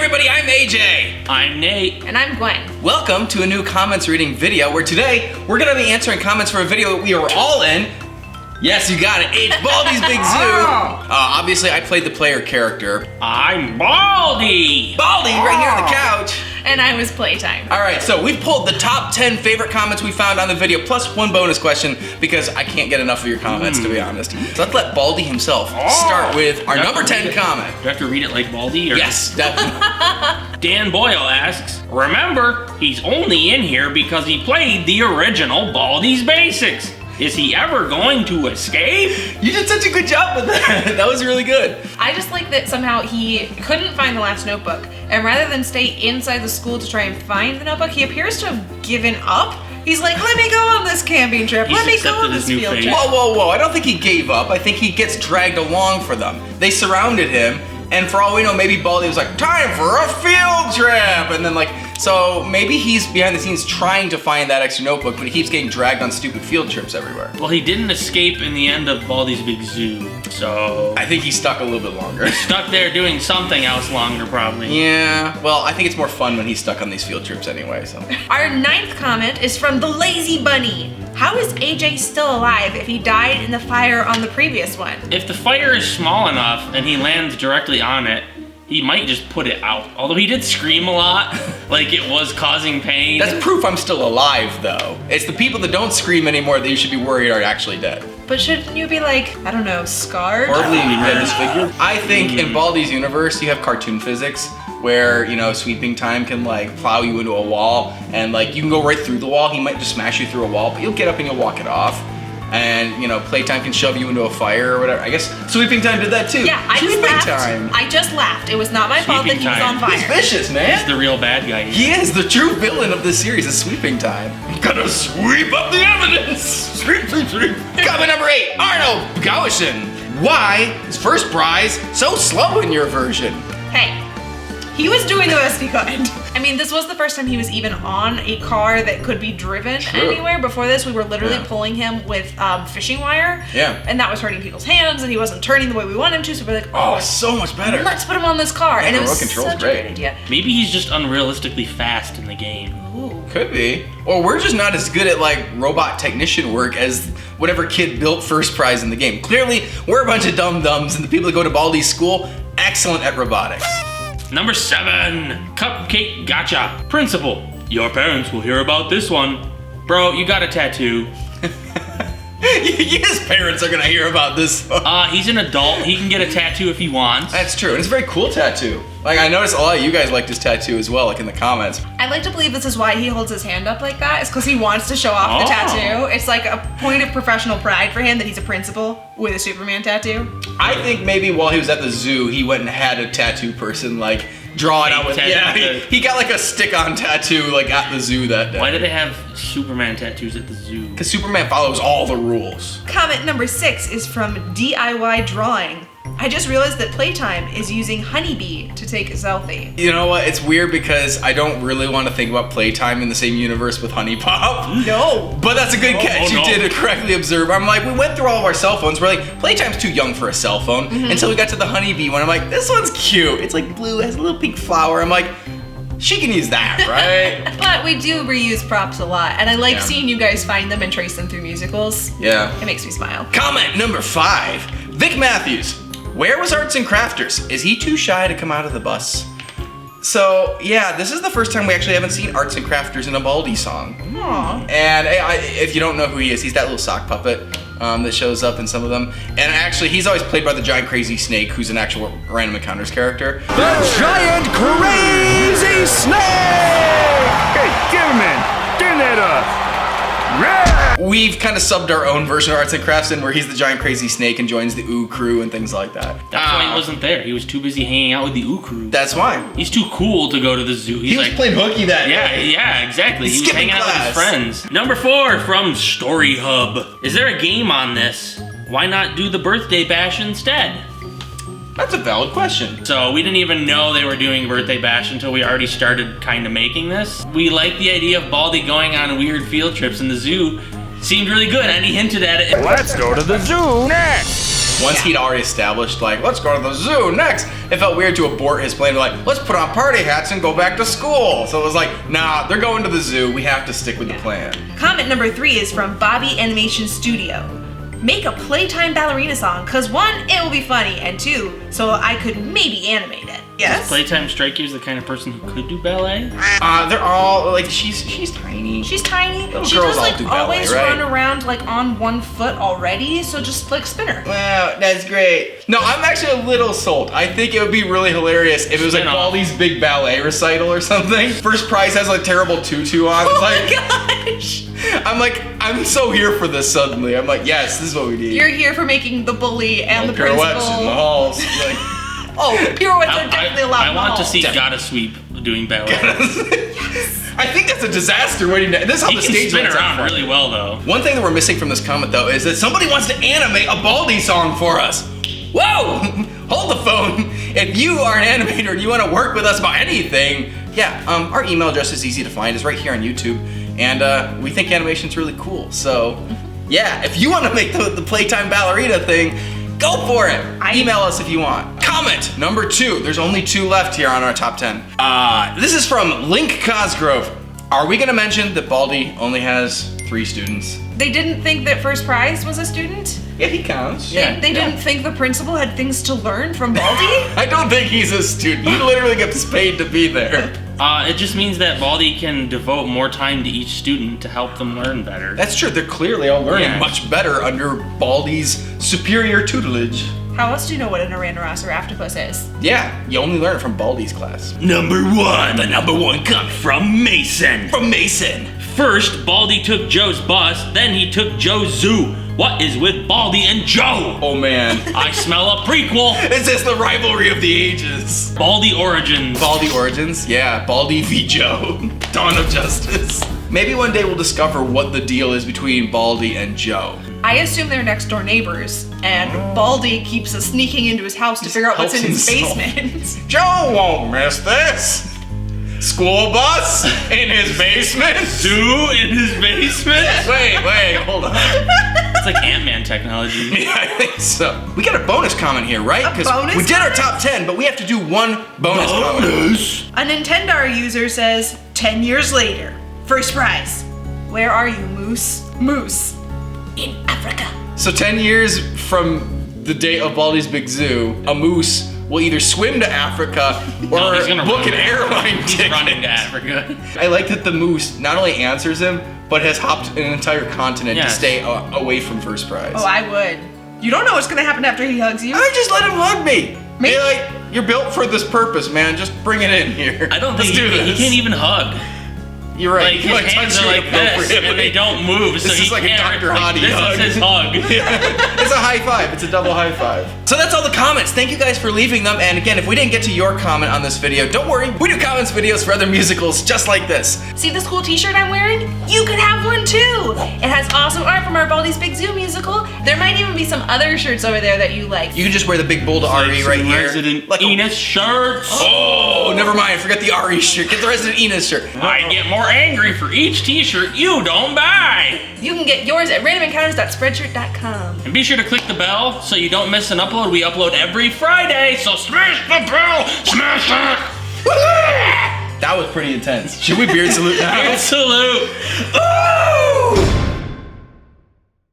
everybody, I'm AJ. I'm Nate. And I'm Gwen. Welcome to a new comments reading video where today we're gonna be answering comments for a video that we are all in. Yes, you got it. It's Baldi's Big Zoo. Obviously, I played the player character. I'm Baldi. Baldi, right here on the couch. And I was Playtime. All right, so we've pulled the top 10 favorite comments we found on the video, plus one bonus question, because I can't get enough of your comments, to be honest. So let's let Baldi himself start with our number 10 comment. Do I have to read it like Baldi? Or? Yes, definitely. Dan Boyle asks, remember, he's only in here because he played the original Baldi's Basics. Is he ever going to escape? You did such a good job with that. That was really good. I just like that somehow he couldn't find the last notebook, and rather than stay inside the school to try and find the notebook, he appears to have given up. He's like, let me go on this camping trip. Let me go on this field trip. Whoa. I don't think he gave up. I think he gets dragged along for them. They surrounded him, and for all we know, maybe Baldi was like, time for a field trip! And then so maybe he's behind the scenes trying to find that extra notebook, but he keeps getting dragged on stupid field trips everywhere. Well, he didn't escape in the end of Baldi's Big Zoo, so... I think he's stuck a little bit longer. Stuck there doing something else longer, probably. Yeah, well, I think it's more fun when he's stuck on these field trips anyway, so. Our 9th comment is from the Lazy Bunny. How is AJ still alive if he died in the fire on the previous one? If the fire is small enough and he lands directly on it, he might just put it out. Although he did scream a lot, like it was causing pain. That's proof I'm still alive, though. It's the people that don't scream anymore that you should be worried are actually dead. But shouldn't you be like, I don't know, scarred? Horribly disfigured. I think in Baldi's universe, you have cartoon physics where, sweeping time can plow you into a wall and you can go right through the wall. He might just smash you through a wall, but you'll get up and you'll walk it off. And, Playtime can shove you into a fire or whatever. I guess Sweeping Time did that too. Yeah, I just laughed. It was not my fault that he was on fire. He's vicious, man. He's the real bad guy. He is the true villain of this series, is Sweeping Time. Gonna sweep up the evidence. Sweep. Comment number 8, Arnold Gauschen. Why is First Prize so slow in your version? Hey, he was doing the best he could. I mean, this was the first time he was even on a car that could be driven anywhere. Before this, we were literally pulling him with fishing wire. Yeah. And that was hurting people's hands, and he wasn't turning the way we wanted him to, so we're like, oh, so much better. Let's put him on this car. Yeah, and it was control's such a great. great idea. Maybe he's just unrealistically fast in the game. Ooh. Could be. Or we're just not as good at robot technician work as whatever kid built First Prize in the game. Clearly, we're a bunch of dum-dums, and the people that go to Baldi's school, excellent at robotics. Number 7, Cupcake Gotcha. Principal, your parents will hear about this one. Bro, you got a tattoo. His parents are gonna hear about this. He's an adult. He can get a tattoo if he wants. That's true, and it's a very cool tattoo. I noticed a lot of you guys liked his tattoo as well, in the comments. I'd like to believe this is why he holds his hand up like that. It's because he wants to show off the tattoo. It's like a point of professional pride for him that he's a principal with a Superman tattoo. I think maybe while he was at the zoo, he went and had a tattoo person draw it out with. Yeah, he got a stick-on tattoo at the zoo that day. Why do they have Superman tattoos at the zoo? Because Superman follows all the rules. Comment number 6 is from DIY Drawing. I just realized that Playtime is using Honeybee to take a selfie. You know what? It's weird because I don't really want to think about Playtime in the same universe with Honey Pop. No. But that's a good catch. You did correctly observe. I'm we went through all of our cell phones. We're Playtime's too young for a cell phone. Until we got to the Honeybee one. I'm this one's cute. It's blue, has a little pink flower. I'm she can use that, right? But we do reuse props a lot, and I like seeing you guys find them and trace them through musicals. Yeah. It makes me smile. Comment number 5, Vic Matthews. Where was Arts and Crafters? Is he too shy to come out of the bus? So, yeah, this is the first time we actually haven't seen Arts and Crafters in a Baldi song. Aww. And if you don't know who he is, he's that little sock puppet that shows up in some of them. And actually, he's always played by the giant crazy snake, who's an actual Random Encounters character. The giant crazy snake! Hey, give him in! Turn that up! We've kind of subbed our own version of Arts and Crafts in where he's the giant crazy snake and joins the Ooh crew and things like that. That's why he wasn't there. He was too busy hanging out with the Ooh crew. That's why. He's too cool to go to the zoo. He was playing hooky that day. Yeah, exactly. He was hanging out with his friends. Number 4 from Story Hub. Is there a game on this? Why not do the birthday bash instead? That's a valid question. So we didn't even know they were doing Birthday Bash until we already started kind of making this. We like the idea of Baldi going on weird field trips in the zoo. Seemed really good, and he hinted at it. Let's go to the zoo next! Once he'd already established, like, let's go to the zoo next, it felt weird to abort his plan. Like, let's put on party hats and go back to school. So it was like, nah, they're going to the zoo. We have to stick with the plan. Comment number 3 is from Bobby Animation Studio. Make a Playtime ballerina song, cause 1, it will be funny, and 2, so I could maybe animate it. Yes? Does Playtime strike you as the kind of person who could do ballet? They're all, like, she's tiny. She's tiny. Little She girls does all like do ballet, always right? run around like on one foot already, so just like spin her. Wow, that's great. No, I'm actually a little sold. I think it would be really hilarious if it was like Spin-off. Baldi's Big Ballet Recital or something. First prize has like terrible tutu on. Oh Like, my gosh! I'm so here for this suddenly. I'm like, yes, this is what we need. You're here for making the bully and the Pirouettes principal. in the halls. Like, Oh, pirouettes are definitely allowed. I in the want to hall. see Gotta Sweep doing ballet. I think that's a disaster waiting to, this is how He the can stage spin lights are around fun. really well, though. One thing that we're missing from this comment though is that somebody wants to animate a Baldi song for us. Whoa! Hold the phone. If you are an animator and you want to work with us about anything, yeah, our email address is easy to find. It's right here on YouTube. And we think animation's really cool. So yeah, if you want to make the Playtime ballerina thing, go for it. Email us if you want. Comment number 2. There's only 2 left here on our top 10. This is from Link Cosgrove. Are we gonna mention that Baldi only has 3 students? They didn't think that first prize was a student? Yeah, he counts. They didn't think the principal had things to learn from Baldi? I don't think he's a student. He literally gets paid to be there. It just means that Baldi can devote more time to each student to help them learn better. That's true. They're clearly all learning Yeah. much better under Baldi's superior tutelage. How else do you know what an Orandoros or Octopus is? Yeah, you only learn it from Baldi's class. Number 1. The number 1 comes from Mason. From Mason. First, Baldi took Joe's bus, then he took Joe's zoo. What is with Baldi and Joe? Oh man. I smell a prequel. Is this the rivalry of the ages? Baldi Origins. Baldi Origins? Yeah, Baldi v Joe. Dawn of Justice. Maybe one day we'll discover what the deal is between Baldi and Joe. I assume they're next door neighbors, and Baldi keeps us sneaking into his house to figure out what's in his helps basement. Joe won't miss this. School bus in his basement. Zoo in his basement? Wait, hold on. It's like Ant-Man technology. Yeah, I think so. We got a bonus comment here, right? A bonus we did our comment? top 10, but we have to do one bonus comment. A Nintendo user says, 10 years later, first prize. Where are you, Moose? Moose. In Africa. So 10 years from the date of Baldi's Big Zoo, a moose will either swim to Africa or No, he's gonna book run an airline He's ticket. running to Africa. I like that the moose not only answers him, but has hopped an entire continent to Yes. stay away from first prize. Oh, I would. You don't know what's gonna happen after he hugs you. I just let him hug me. Me? Be like, you're built for this purpose, man. Just bring it in here. I don't Let's think do he this. can't even hug. You're right. Like, He his might hands touch are you like this, inappropriately. and they don't move, This so is he like a can't. Dr. Hottie This hug. is his hug. It's a high five. It's a double high five. So that's all the comments. Thank you guys for leaving them. And again, if we didn't get to your comment on this video, don't worry. We do comments videos for other musicals just like this. See this cool t-shirt I'm wearing? You could have one too! It has awesome art from our Baldi's Big Zoo musical. There might even be some other shirts over there that you like. You can just wear the big bold RE right here. Resident Like a- Enos shirts. Oh, never mind. Forget the RE shirt. Get the Resident Enos shirt. I get more angry for each t-shirt you don't buy. You can get yours at randomencounters.spreadshirt.com. And be sure to click the bell so you don't miss an upload. We upload every Friday, so smash the bell! Smash it! That was pretty intense. Should we beard salute now? Salute! Ooh!